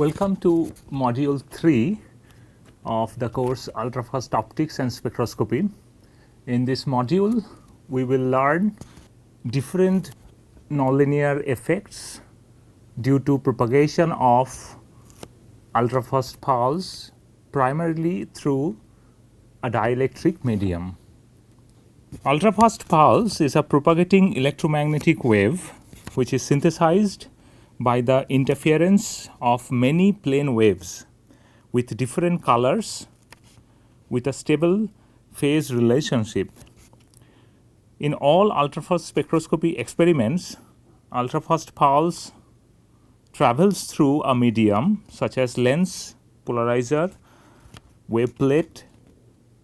Welcome to Module 3 of the course Ultrafast Optics and Spectroscopy. In this module, we will learn different nonlinear effects due to propagation of ultrafast pulse primarily through a dielectric medium. Ultrafast pulse is a propagating electromagnetic wave which is synthesized by the interference of many plane waves with different colors with a stable phase relationship. In all ultrafast spectroscopy experiments, ultrafast pulse travels through a medium such as lens, polarizer, wave plate,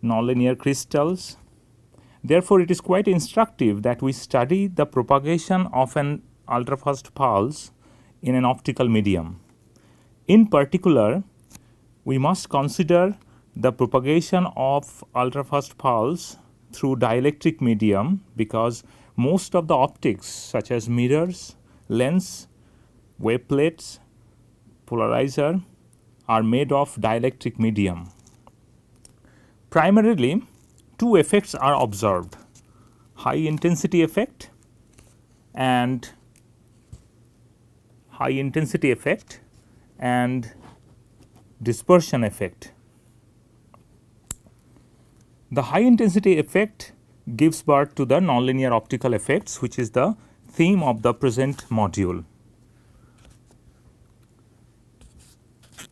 nonlinear crystals. Therefore, it is quite instructive that we study the propagation of an ultrafast pulse in an optical medium. In particular, we must consider the propagation of ultrafast pulse through dielectric medium because most of the optics such as mirrors, lens, wave plates, polarizer are made of dielectric medium. Primarily, two effects are observed: high intensity effect and dispersion effect. The high intensity effect gives birth to the nonlinear optical effects, which is the theme of the present module.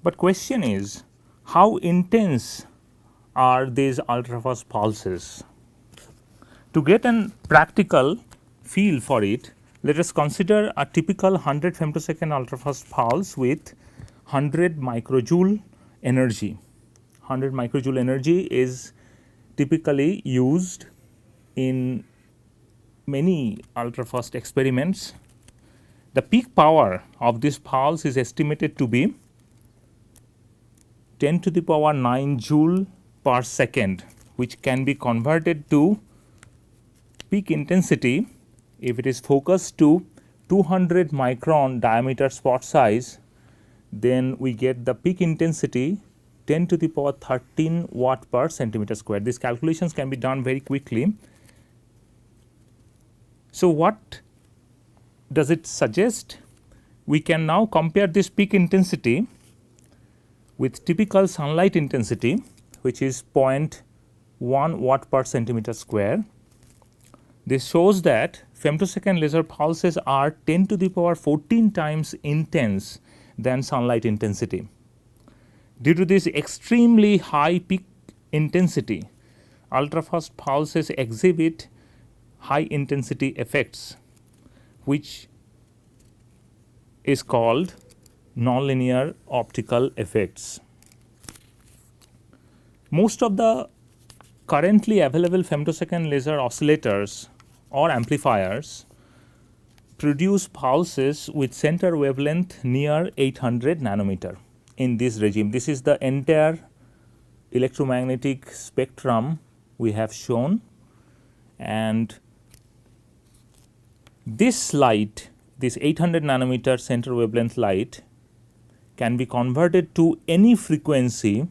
But question is, how intense are these ultrafast pulses? To get a practical feel for it, let us consider a typical 100 femtosecond ultrafast pulse with 100 microjoule energy. 100 microjoule energy is typically used in many ultrafast experiments. The peak power of this pulse is estimated to be 10 to the power 9 joule per second, which can be converted to peak intensity. If it is focused to 200 micron diameter spot size, then we get the peak intensity 10 to the power 13 watt per centimeter square. These calculations can be done very quickly. So, what does it suggest? We can now compare this peak intensity with typical sunlight intensity, which is 0.1 watt per centimeter square. This shows that femtosecond laser pulses are 10 to the power 14 times intense than sunlight intensity. Due to this extremely high peak intensity, ultrafast pulses exhibit high intensity effects, which is called nonlinear optical effects. Most of the currently available femtosecond laser oscillators or amplifiers produce pulses with center wavelength near 800 nanometer in this regime. This is the entire electromagnetic spectrum we have shown, and this light, this 800 nanometer center wavelength light, can be converted to any frequency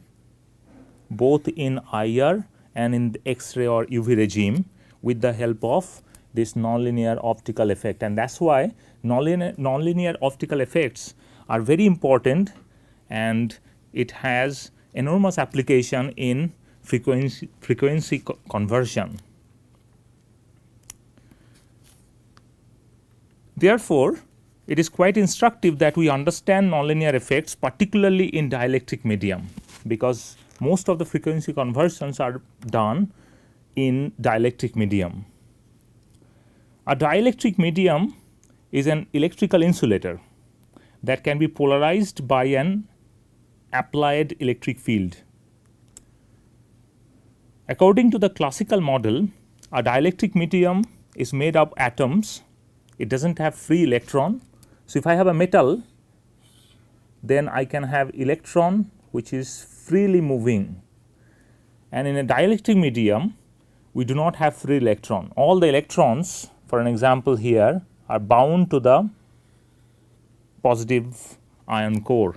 both in IR and in the X-ray or UV regime with the help of this nonlinear optical effect. And that is why nonlinear optical effects are very important, and it has enormous application in frequency conversion. Therefore, it is quite instructive that we understand nonlinear effects, particularly in dielectric medium, because most of the frequency conversions are done in dielectric medium. A dielectric medium is an electrical insulator that can be polarized by an applied electric field. According to the classical model, a dielectric medium is made of atoms. It does not have free electron. So, if I have a metal, then I can have electron which is freely moving, and in a dielectric medium we do not have free electron. All the electrons, for an example here, are bound to the positive ion core.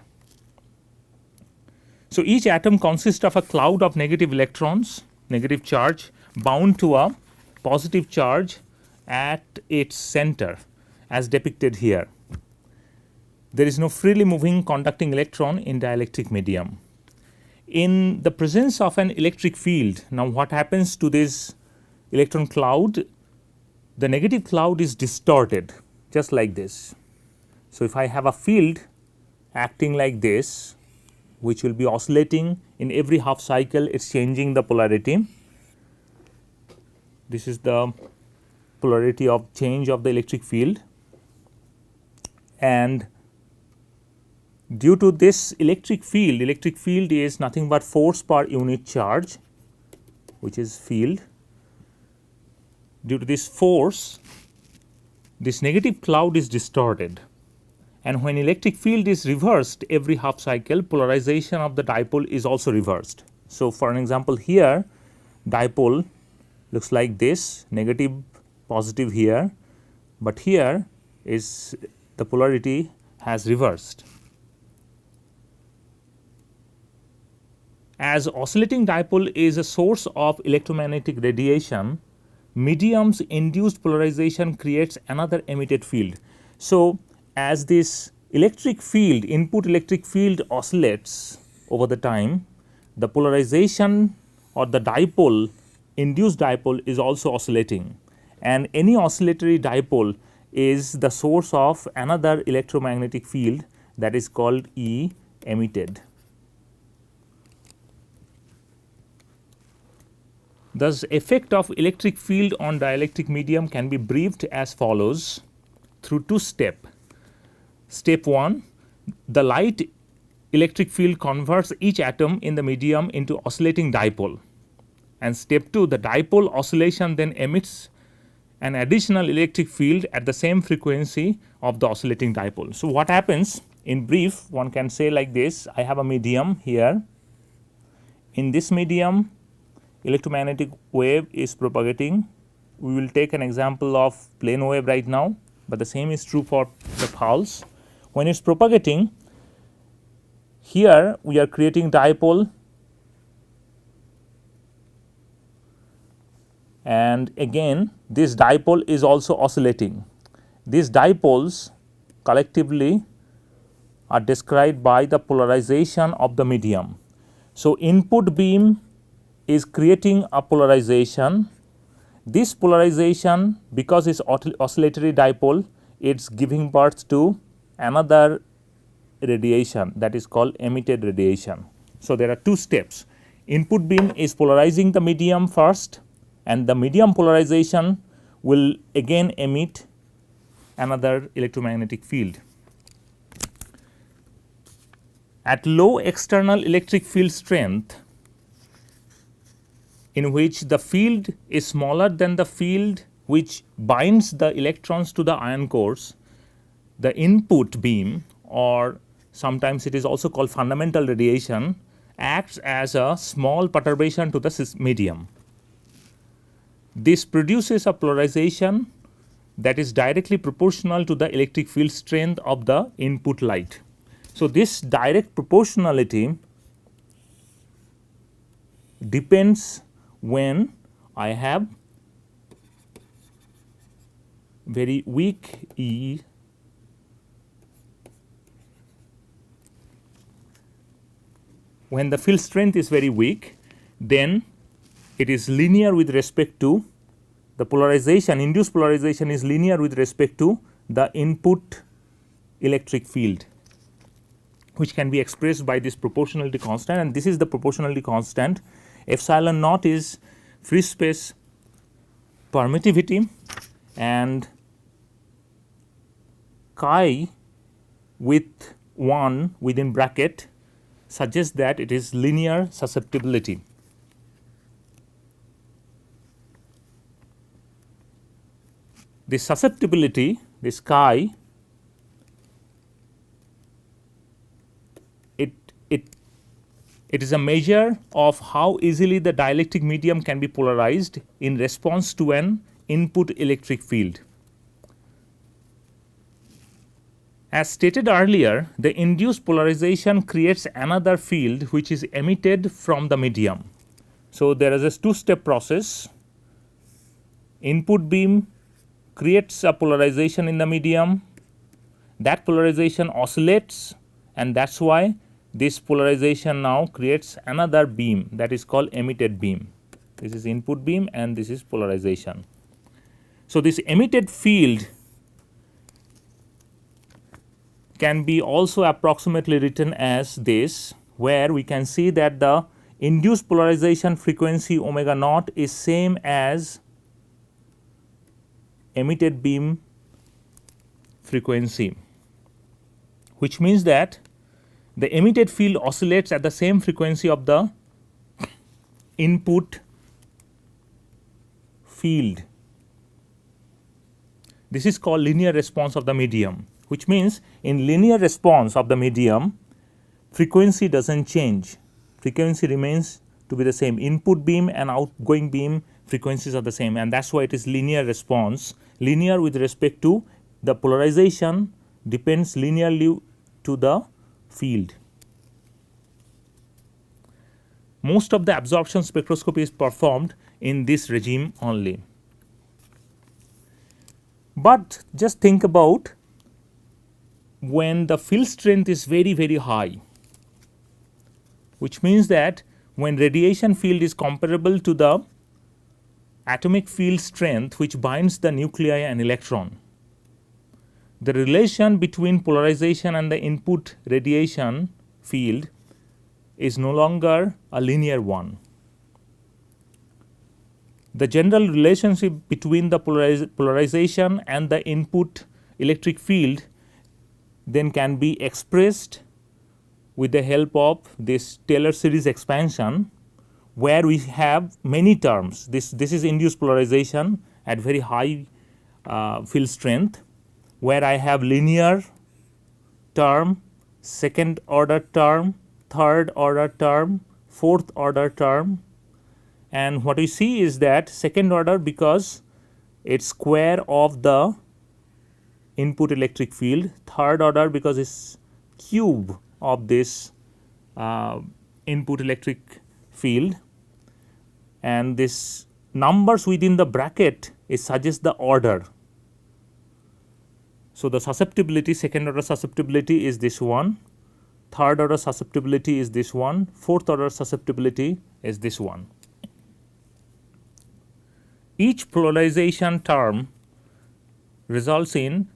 So each atom consists of a cloud of negative electrons, negative charge, bound to a positive charge at its center, as depicted here. There is no freely moving conducting electron in dielectric medium. In the presence of an electric field, now what happens to this electron cloud? The negative cloud is distorted, just like this. So if I have a field acting like this, which will be oscillating in every half cycle, it's changing the polarity. This is the polarity of change of the electric field, and due to this electric field is nothing but force per unit charge, which is field. Due to this force, this negative cloud is distorted, and when electric field is reversed every half cycle, polarization of the dipole is also reversed. So for an example, here dipole looks like this, negative, positive here, but here is the polarity has reversed. As oscillating dipole is a source of electromagnetic radiation, medium's induced polarization creates another emitted field. So as this electric field, input electric field oscillates over the time, the polarization or the dipole, induced dipole is also oscillating, and any oscillatory dipole is the source of another electromagnetic field that is called E emitted. Thus, effect of electric field on dielectric medium can be briefed as follows through two steps. Step 1, the light electric field converts each atom in the medium into oscillating dipole, and step 2, the dipole oscillation then emits an additional electric field at the same frequency of the oscillating dipole. So what happens in brief, one can say like this: I have a medium here. In this medium, electromagnetic wave is propagating. We will take an example of plane wave right now, but the same is true for the pulse. When it's propagating, here we are creating dipole, and again this dipole is also oscillating. These dipoles collectively are described by the polarization of the medium. So input beam is creating a polarization. This polarization, because it's oscillatory dipole, it's giving birth to another radiation that is called emitted radiation. So there are two steps. Input beam is polarizing the medium first, and the medium polarization will again emit another electromagnetic field. At low external electric field strength, in which the field is smaller than the field which binds the electrons to the ion cores, the input beam, or sometimes it is also called fundamental radiation, acts as a small perturbation to the medium. This produces a polarization that is directly proportional to the electric field strength of the input light. So this direct proportionality depends when I have very weak E when the field strength is very weak, then it is linear with respect to the polarization. Induced polarization is linear with respect to the input electric field, which can be expressed by this proportionality constant, and this is the proportionality constant. Epsilon naught is free space permittivity, and chi with 1 within bracket suggests that it is linear susceptibility. This susceptibility, this chi, it is a measure of how easily the dielectric medium can be polarized in response to an input electric field. As stated earlier, the induced polarization creates another field which is emitted from the medium. So, there is a two-step process. Input beam creates a polarization in the medium. That polarization oscillates, and that is why this polarization now creates another beam, that is called emitted beam. This is input beam and this is polarization. So, this emitted field can be also approximately written as this, where we can see that the induced polarization frequency omega naught is same as emitted beam frequency, which means that the emitted field oscillates at the same frequency of the input field. This is called linear response of the medium, which means in linear response of the medium, frequency does not change. Frequency remains to be the same. Input beam and outgoing beam frequencies are the same, and that is why it is linear response. Linear with respect to the polarization depends linearly to the field. Most of the absorption spectroscopy is performed in this regime only. But just think about when the field strength is very, very high, which means that when radiation field is comparable to the atomic field strength which binds the nuclei and electron, the relation between polarization and the input radiation field is no longer a linear one. The general relationship between the polarization and the input electric field then can be expressed with the help of this Taylor series expansion, where we have many terms. This is induced polarization at very high field strength, where I have linear term, second order term, third order term, fourth order term, and what we see is that second order because it is square of the input electric field, third order because it is cube of this input electric field, and this numbers within the bracket it suggests the order. So, the susceptibility, second order susceptibility is this one, third order susceptibility is this one, fourth order susceptibility is this one. Each polarization term results in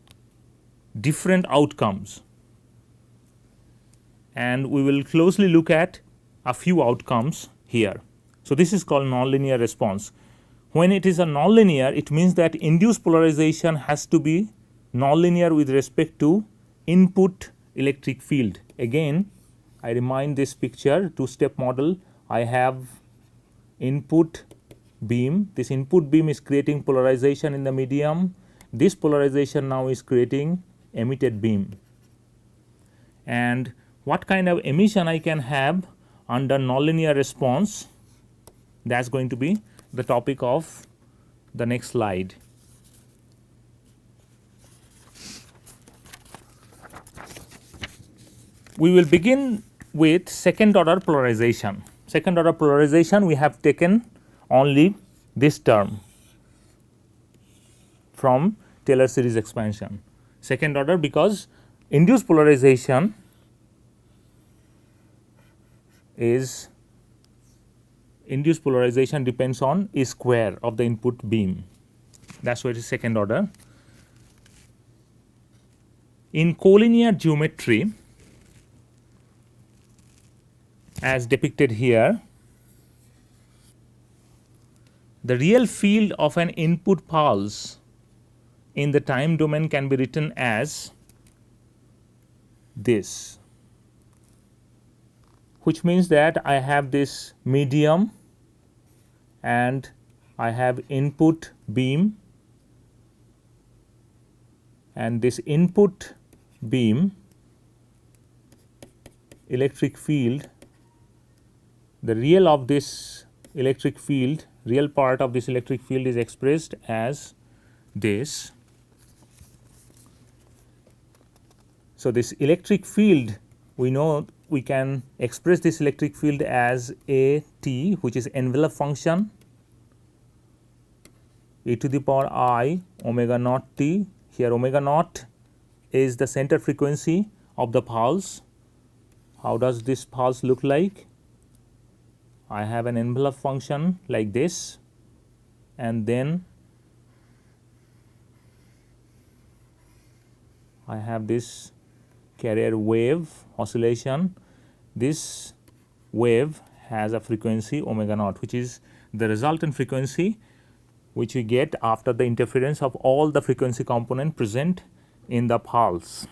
different outcomes, and we will closely look at a few outcomes here. So, this is called nonlinear response. When it is a nonlinear, it means that induced polarization has to be nonlinear with respect to input electric field. Again, I remind this picture, two-step model. I have input beam. This input beam is creating polarization in the medium. This polarization now is creating emitted beam. And what kind of emission I can have under nonlinear response, that is going to be the topic of the next slide. We will begin with second order polarization. Second order polarization, we have taken only this term from Taylor series expansion. Second order because induced polarization depends on E square of the input beam. That is why it is second order. In collinear geometry, as depicted here, the real field of an input pulse in the time domain can be written as this, which means that I have this medium and I have input beam, and this input beam electric field, the real of this electric field, real part of this electric field is expressed as this. So, this electric field, we know we can express this electric field as A t, which is envelope function e to the power I omega naught t. Here omega naught is the center frequency of the pulse. How does this pulse look like? I have an envelope function like this, and then I have this carrier wave oscillation. This wave has a frequency omega naught, which is the resultant frequency which we get after the interference of all the frequency component present in the pulse.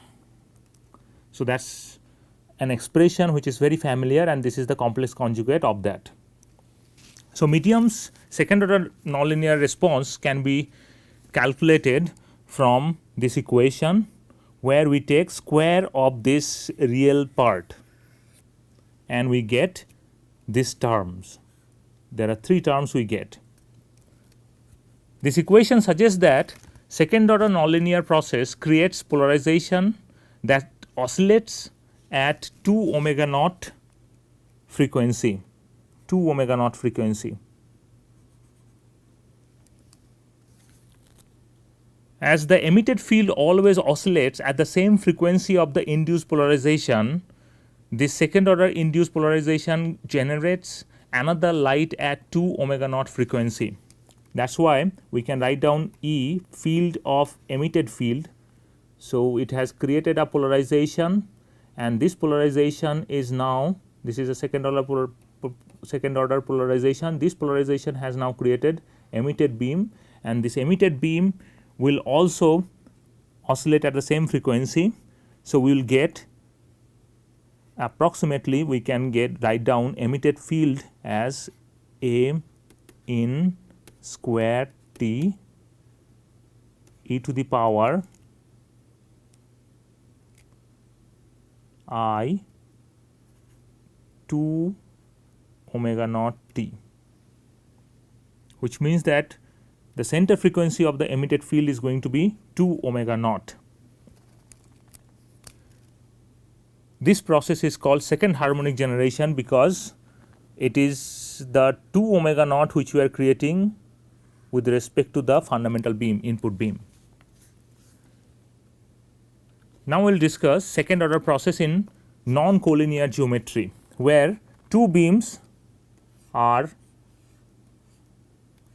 So, that is an expression which is very familiar, and this is the complex conjugate of that. So, medium's second order nonlinear response can be calculated from this equation, where we take square of this real part and we get these terms. There are 3 terms we get. This equation suggests that second order nonlinear process creates polarization that oscillates at 2 omega naught frequency, 2 omega naught frequency. As the emitted field always oscillates at the same frequency of the induced polarization, this second order induced polarization generates another light at 2 omega naught frequency. That is why we can write down E field of emitted field. So, it has created a polarization, and this polarization is now, this is a second order polarization. This polarization has now created emitted beam, and this emitted beam will also oscillate at the same frequency. So, we will get approximately, we can write down emitted field as A in square t e to the power I 2 omega naught t, which means that the center frequency of the emitted field is going to be 2 omega naught. This process is called second harmonic generation because it is the 2 omega naught which we are creating with respect to the fundamental beam, input beam. Now, we will discuss second order process in non-collinear geometry, where 2 beams are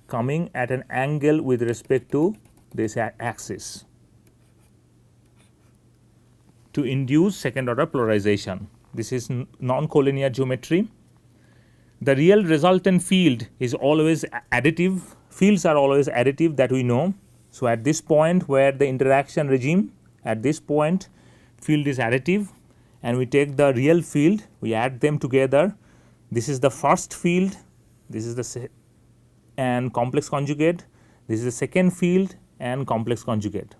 coming at an angle with respect to this axis to induce second order polarization. This is non-collinear geometry. The real resultant field is always additive. Fields are always additive, that we know. So, at this point where the interaction regime, at this point field is additive, and we take the real field, we add them together. This is the first field, this is the and complex conjugate, this is the second field and complex conjugate.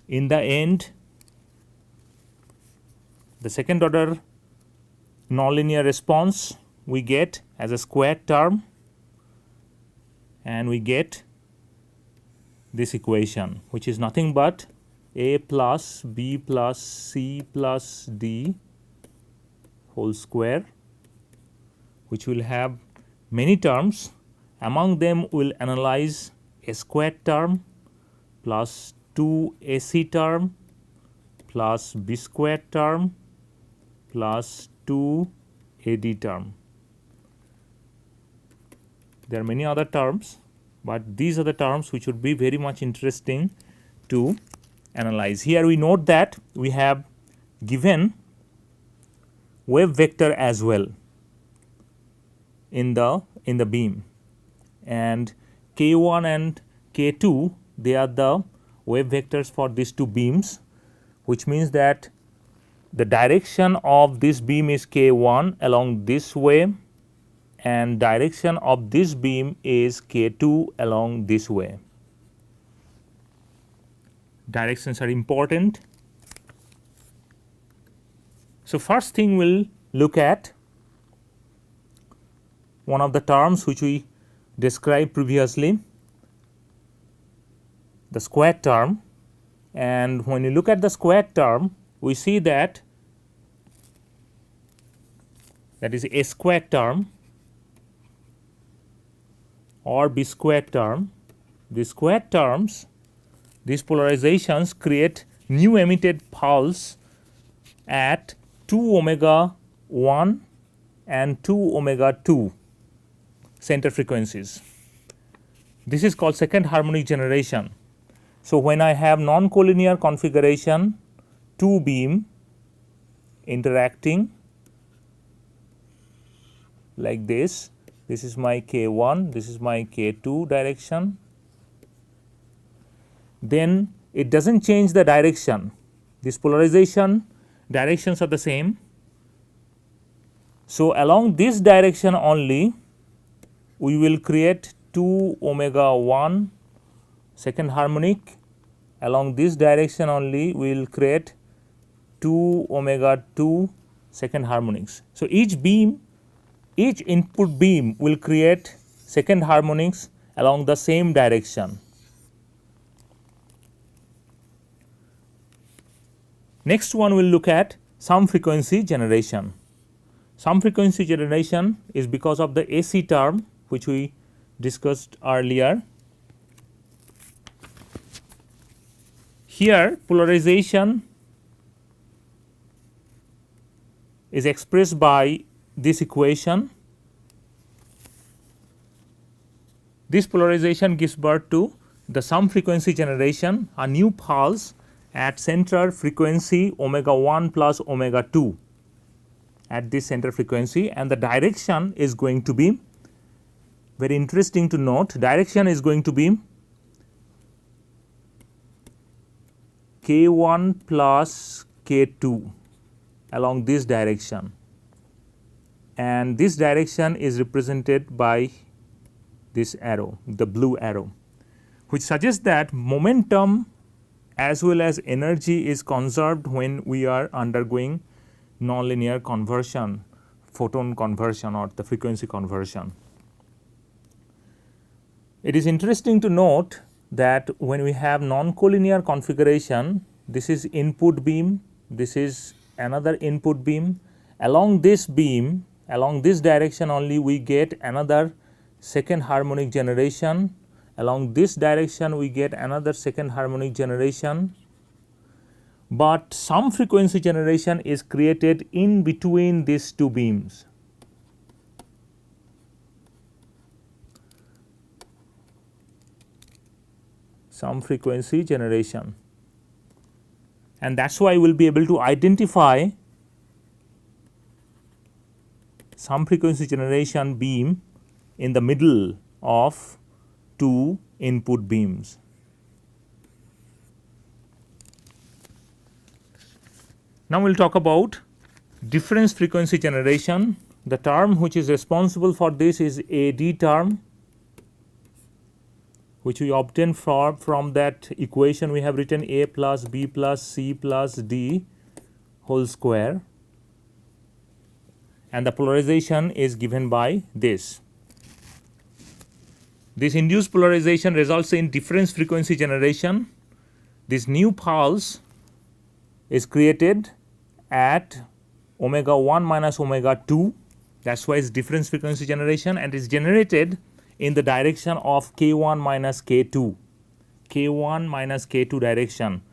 In the end, the second order nonlinear response we get as a squared term, and we get this equation, which is nothing but a plus b plus c plus d whole square, which will have many terms. Among them we will analyze a squared term plus 2 ac term plus b squared term plus 2 ad term. There are many other terms, but these are the terms which would be very much interesting to analyze. Here we note that we have given wave vector as well in the beam, and k1 and k2, they are the wave vectors for these 2 beams, which means that the direction of this beam is k1 along this way, and direction of this beam is k2 along this way. Directions are important. So, first thing we will look at one of the terms which we described previously, the square term, And when you look at the squared term, we see that is a squared term or b squared term. The squared terms, these polarizations create new emitted pulse at 2 omega 1 and 2 omega 2 center frequencies. This is called second harmonic generation. So, when I have non-collinear configuration, two beam interacting like this is my K1, this is my K2 direction, then it does not change the direction. This polarization directions are the same. So, along this direction only we will create 2 omega 1 second harmonic, along this direction only we will create 2 omega 2 second harmonics. So, each input beam will create second harmonics along the same direction. Next one we will look at some frequency generation. Some frequency generation is because of the AC term which we discussed earlier. Here polarization is expressed by this equation. This polarization gives birth to the some frequency generation, a new pulse at center frequency omega 1 plus omega 2 at this center frequency, and the direction is going to be very interesting to note. Direction is going to be K1 plus K2 along this direction, and this direction is represented by this arrow, the blue arrow, which suggests that momentum as well as energy is conserved when we are undergoing nonlinear conversion, photon conversion or the frequency conversion. It is interesting to note that when we have non-collinear configuration, this is input beam, this is another input beam. Along this beam, along this direction only we get another second harmonic generation. Along this direction we get another second harmonic generation, but some frequency generation is created in between these two beams. Some frequency generation, and that is why we will be able to identify some frequency generation beam in the middle of two input beams. Now we will talk about difference frequency generation. The term which is responsible for this is AD term, which we obtain from that equation we have written A plus B plus C plus D whole square, and the polarization is given by this. This induced polarization results in difference frequency generation. This new pulse is created at omega 1 minus omega 2, that is why it is difference frequency generation, and is generated in the direction of K1 minus K2, K1 minus K2 direction.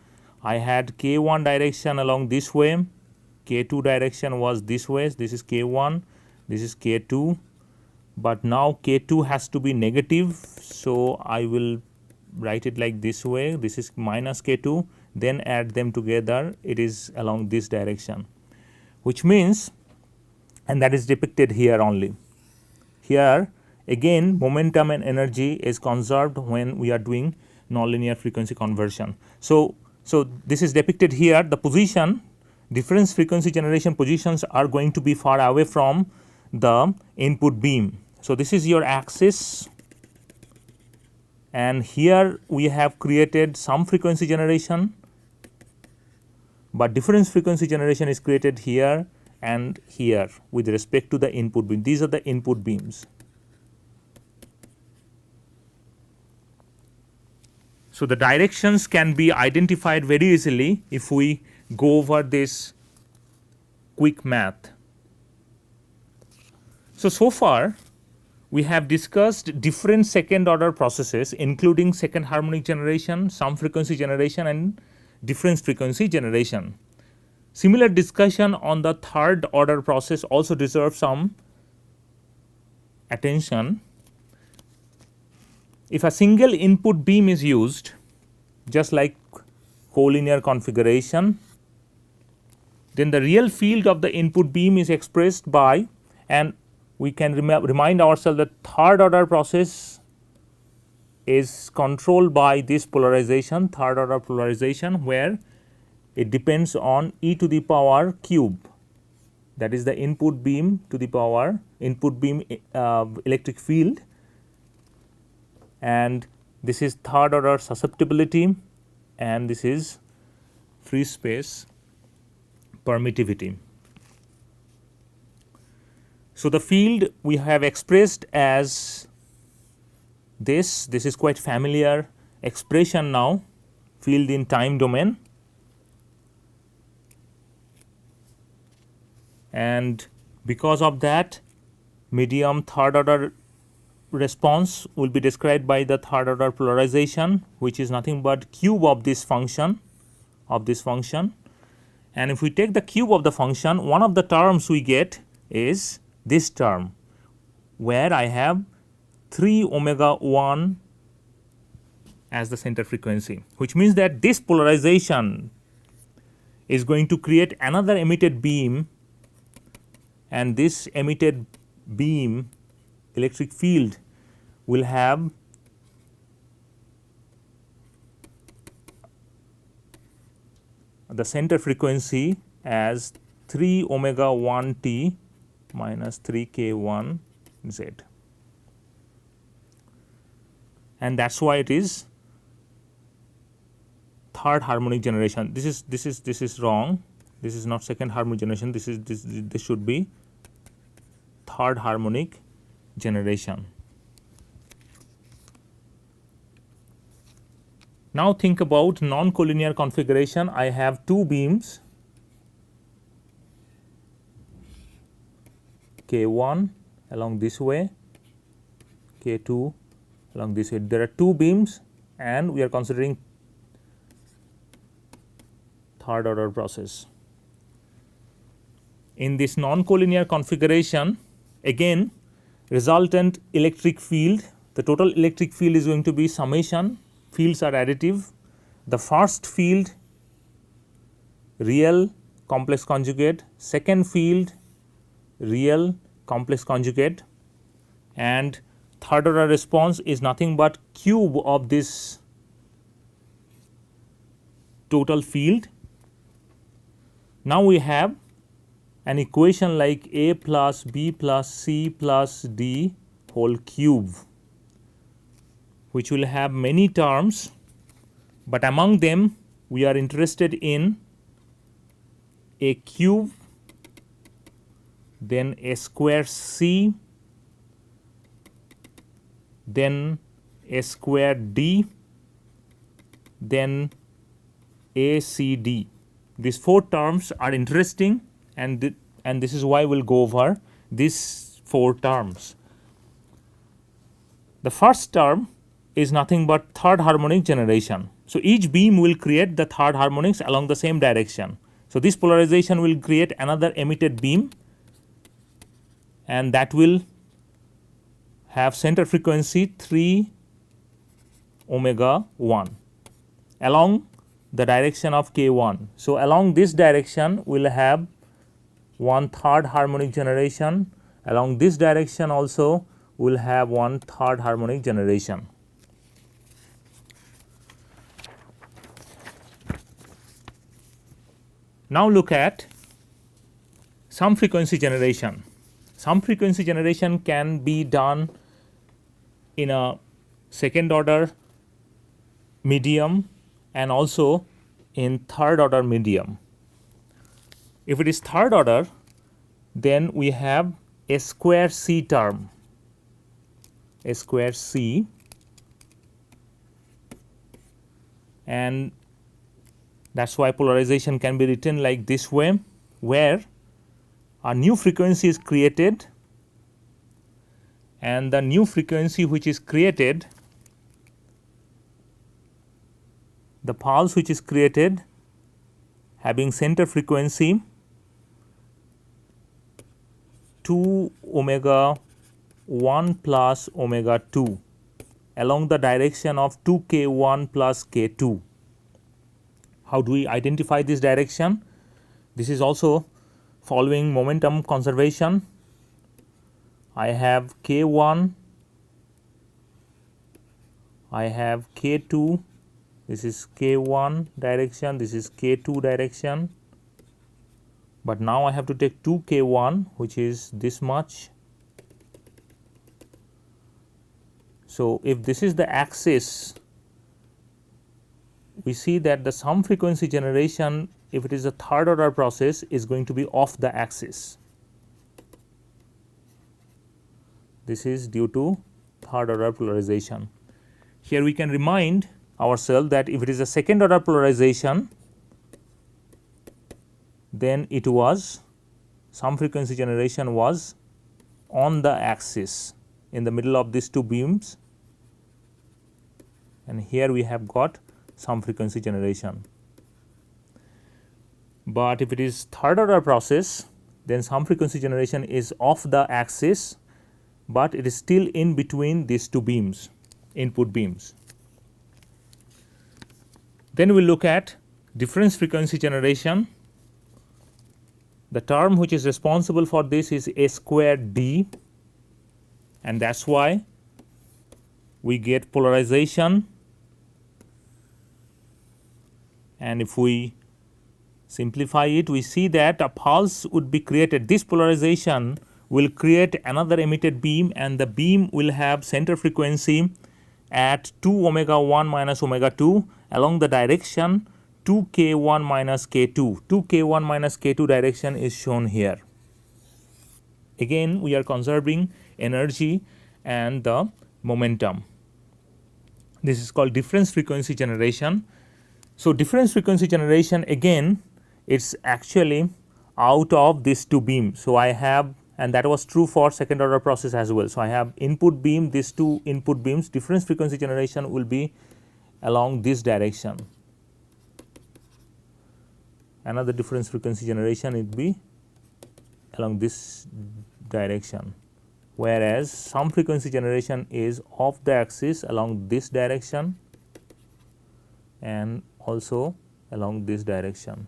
I had K1 direction along this way, K2 direction was this way, this is K1, this is K2. But now K2 has to be negative, so I will write it like this way, this is minus K2, then add them together, it is along this direction, which means, and that is depicted here only. Here again momentum and energy is conserved when we are doing nonlinear frequency conversion. So this is depicted here, the position, difference frequency generation positions are going to be far away from the input beam. So this is your axis, and here we have created some frequency generation, but difference frequency generation is created here and here with respect to the input beam. These are the input beams. So, the directions can be identified very easily if we go over this quick math. So far we have discussed different second order processes, including second harmonic generation, sum frequency generation and difference frequency generation. Similar discussion on the third order process also deserves some attention. If a single input beam is used, just like collinear configuration, then the real field of the input beam is expressed by, and we can remind ourselves that third order process is controlled by this polarization, third order polarization, where it depends on e to the power cube, that is the input beam to the power input beam electric field, and this is third order susceptibility, and this is free space permittivity. So, the field we have expressed as this is quite familiar expression now, field in time domain, and because of that medium third order response will be described by the third order polarization, which is nothing but cube of this function and if we take the cube of the function, one of the terms we get is this term, where I have 3 omega 1 as the center frequency, which means that this polarization is going to create another emitted beam, and this emitted beam electric field will have the center frequency as 3 omega 1 t minus 3 k 1 z, and that is why it is third harmonic generation. This is wrong. This is not second harmonic generation. This should be third harmonic generation. Now think about non-collinear configuration. I have two beams K1 along this way, K2 along this way. There are two beams and we are considering third order process. In this non-collinear configuration, again resultant electric field, the total electric field is going to be summation, fields are additive. The first field real complex conjugate, second field real complex conjugate, and third order response is nothing but cube of this total field. Now we have an equation like A plus B plus C plus D whole cube, which will have many terms, but among them we are interested in A cube, then A square C, then A square D, then A C D. These four terms are interesting, and this is why we will go over these four terms. The first term is nothing but third harmonic generation. So, each beam will create the third harmonics along the same direction. So, this polarization will create another emitted beam, and that will have center frequency 3 omega 1 along the direction of K1. So, along this direction we will have one third harmonic generation, along this direction also we will have one third harmonic generation. Now look at sum frequency generation. Sum frequency generation can be done in a second order medium and also in third order medium. If it is third order, then we have a square C term, a square C, and that's why polarization can be written like this way, where a new frequency is created, and the new frequency which is created, the pulse which is created having center frequency 2 omega 1 plus omega 2 along the direction of 2k1 plus k2. How do we identify this direction? This is also following momentum conservation. I have k1, I have k2, this is k1 direction, this is k2 direction, but now I have to take 2k1, which is this much. So if this is the axis, we see that the some frequency generation, if it is a third order process, is going to be off the axis. This is due to third order polarization. Here we can remind ourselves that if it is a second order polarization, then it was some frequency generation was on the axis in the middle of these two beams, and here we have got some frequency generation. But if it is third order process, then some frequency generation is off the axis, but it is still in between these two beams, input beams. Then we look at difference frequency generation. The term which is responsible for this is a squared d, and that's why we get polarization. And if we simplify it, we see that a pulse would be created. This polarization will create another emitted beam, and the beam will have center frequency at 2 omega 1 minus omega 2 along the direction 2k1 minus k2. 2k1 minus k2 direction is shown here. Again, we are conserving energy and the momentum. This is called difference frequency generation. So difference frequency generation, again, it's actually out of these two beams. So I have, and that was true for second order process as well. So I have input beam, these two input beams, difference frequency generation will be along this direction. Another difference frequency generation would be along this direction, whereas some frequency generation is off the axis along this direction and also along this direction.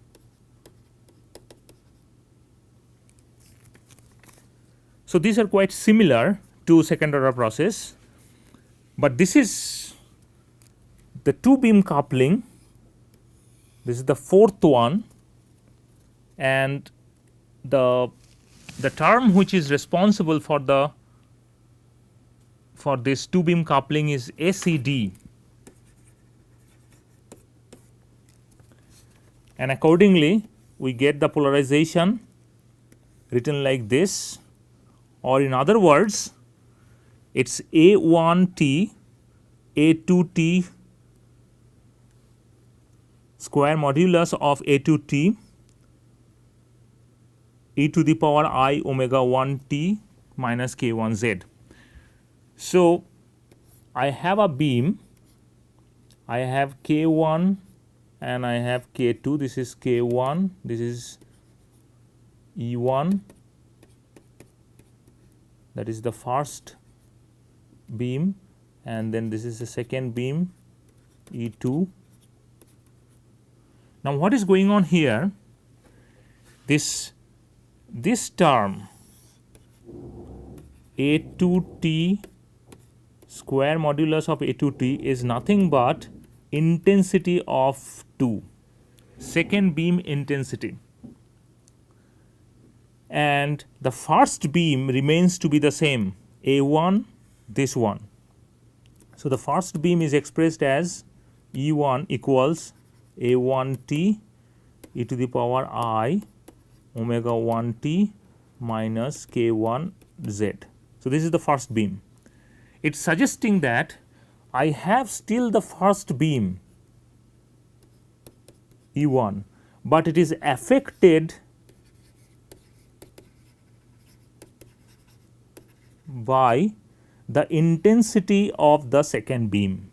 So these are quite similar to second order process, but this is the two beam coupling. This is the fourth one, and the term which is responsible for this two beam coupling is ACD, and accordingly we get the polarization written like this, or in other words, it's A1T A2T square modulus of A2T e to the power I omega 1 t minus k1 z. So I have a beam, I have k1 and I have k2. This is k1, this is E1, that is the first beam, and then this is the second beam, E2. Now what is going on here? This term A2t square modulus of A2t is nothing but intensity of 2, second beam intensity, and the first beam remains to be the same, A1, this one. So the first beam is expressed as E1 equals A1t e to the power I omega 1 t minus k1 z. So this is the first beam. It's suggesting that I have still the first beam E1, but it is affected by the intensity of the second beam.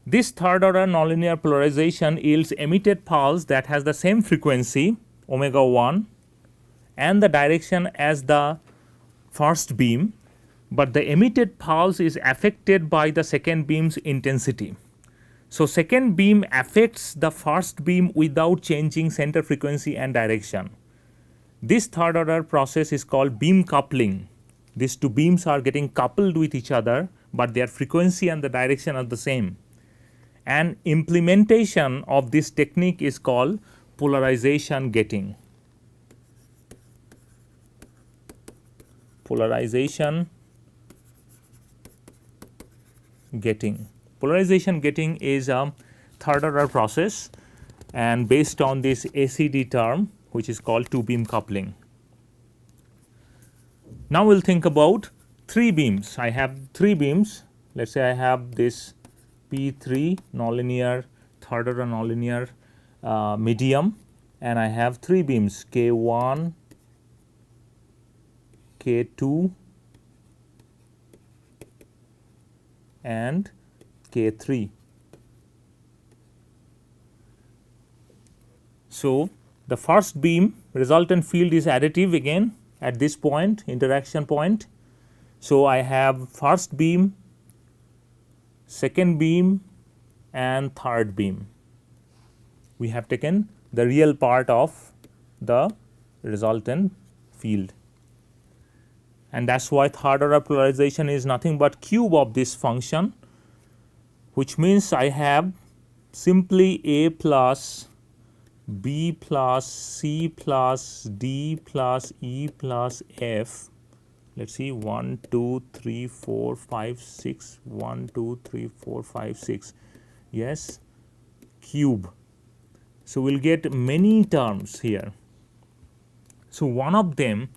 This third order nonlinear polarization yields emitted pulse that has the same frequency omega 1 and the direction as the first beam, but the emitted pulse is affected by the second beam's intensity. So, second beam affects the first beam without changing center frequency and direction. This third order process is called beam coupling. These two beams are getting coupled with each other, but their frequency and the direction are the same. And implementation of this technique is called polarization gating. Polarization gating. Polarization gating is a third order process and based on this ACD term, which is called two beam coupling. Now we'll think about three beams. I have three beams. Let's say I have this P3 nonlinear, third order nonlinear medium, and I have three beams K1, K2 and K3. So, the first beam resultant field is additive again at this point, interaction point. So, I have first beam, second beam and third beam. We have taken the real part of the resultant field, and that is why third order polarization is nothing but cube of this function, which means I have simply A plus B plus C plus D plus E plus F. Let's see, 1, 2, 3, 4, 5, 6, 1, 2, 3, 4, 5, 6. Yes, cube. So, we will get many terms here. So, one of them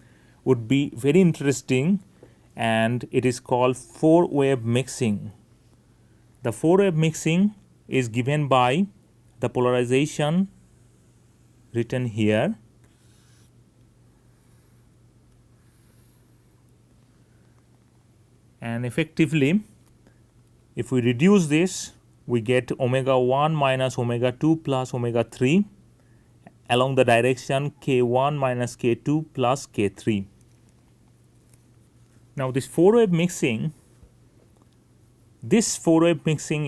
would be very interesting and it is called 4-wave mixing. The 4-wave mixing is given by the polarization written here. And effectively, if we reduce this, we get omega 1 minus omega 2 plus omega 3 along the direction K1 minus K2 plus K3. Now, this 4-wave mixing,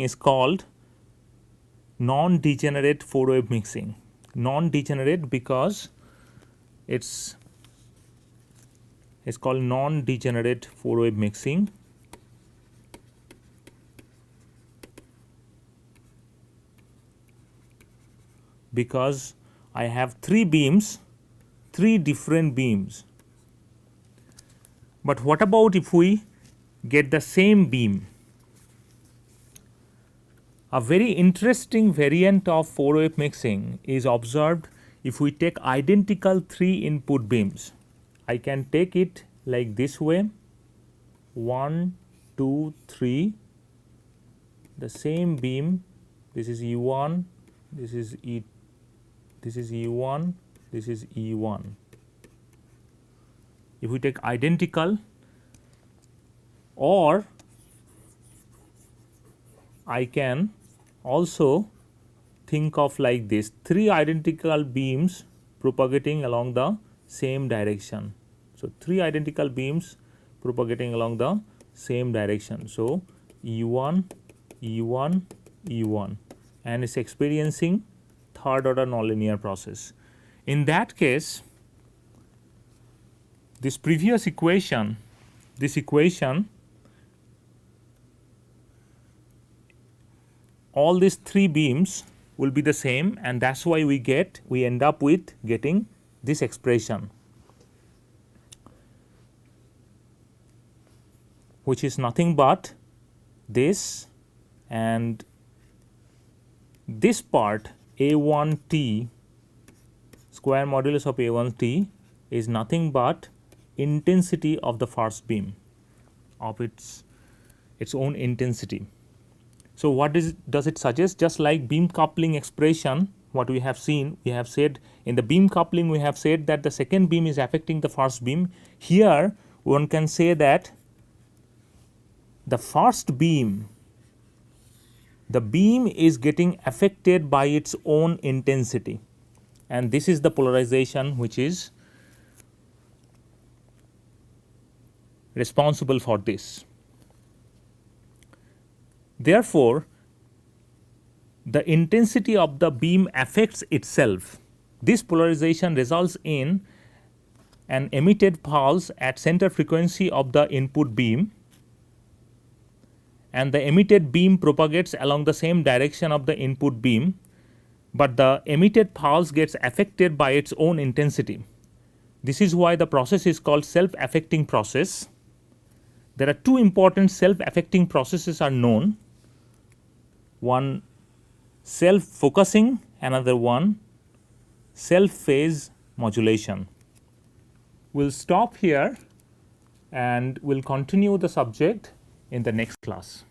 is called non-degenerate 4-wave mixing. Non-degenerate because it's called non-degenerate 4-wave mixing. Because I have three beams, three different beams. But what about if we get the same beam? A very interesting variant of 4-wave mixing is observed if we take identical 3 input beams. I can take it like this way, 1, 2, 3, the same beam, this is E1, this is E1, this is E1. If we take identical, or I can also think of like this, 3 identical beams propagating along the same direction. So, 3 identical beams propagating along the same direction. So, E1, E1, E1, and it is experiencing third order nonlinear process. In that case, this previous equation, all these 3 beams will be the same, and that is why we end up with getting this expression, which is nothing but this, and this part A1t, square modulus of A1t is nothing but intensity of the first beam, of its own intensity. So, what does it suggest? Just like beam coupling expression, what we have seen, we have said in the beam coupling, we have said that the second beam is affecting the first beam. Here, one can say that the first beam, the beam is getting affected by its own intensity, and this is the polarization which is responsible for this. Therefore, the intensity of the beam affects itself. This polarization results in an emitted pulse at center frequency of the input beam, and the emitted beam propagates along the same direction of the input beam, but the emitted pulse gets affected by its own intensity. This is why the process is called self-affecting process. There are two important self-affecting processes are known. One self-focusing, another one self-phase modulation. We'll stop here and we'll continue the subject in the next class.